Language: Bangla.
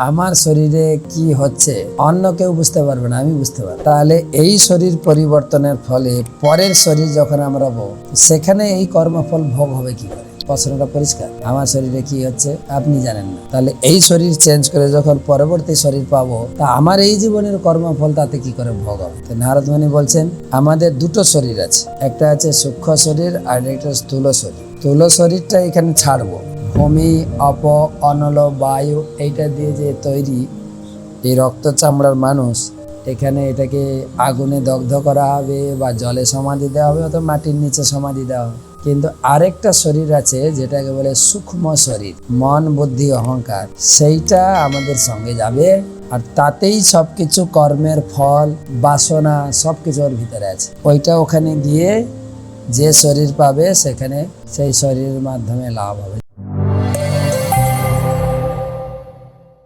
আমার শরীরে কি হচ্ছে অন্য কেউ বুঝতে পারবে না, আমি বুঝতে পারবো। তাহলে এই শরীর পরিবর্তনের ফলে পরের শরীর যখন আমরা পাবো, সেখানে এই কর্মফল ভোগ হবে কি করে? প্রশ্নটা পরিষ্কার। আমার শরীরে কি হচ্ছে আপনি জানেন না, তাহলে এই শরীর চেঞ্জ করে যখন পরবর্তী শরীর পাবো, তা আমার এই জীবনের কর্মফল তাতে কি করে ভোগ হবে? নারদ মুনি বলছেন আমাদের দুটো শরীর আছে, একটা আছে সূক্ষ্ম শরীর আর একটা স্থূল শরীর। স্থূল শরীরটা এখানে ছাড়বো, ভূমি, অপ, অনল, বায়ু এইটা দিয়ে যে তৈরি এই রক্ত চামড়ার মানুষ, এখানে এটাকে আগুনে দগ্ধ করা হবে বা জলে সমাধি দেওয়া হবে অথবা মাটির নিচে সমাধি দেওয়া হবে। কিন্তু আরেকটা শরীর আছে যেটাকে বলে সূক্ষ্ম শরীর, মন, বুদ্ধি, অহংকার, সেইটা আমাদের সঙ্গে যাবে। আর তাতেই সবকিছু কর্মের ফল, বাসনা সবকিছু ওর ভিতরে আছে। ওইটা ওখানে গিয়ে যে শরীর পাবে সেখানে সেই শরীরের মাধ্যমে লাভ হবে।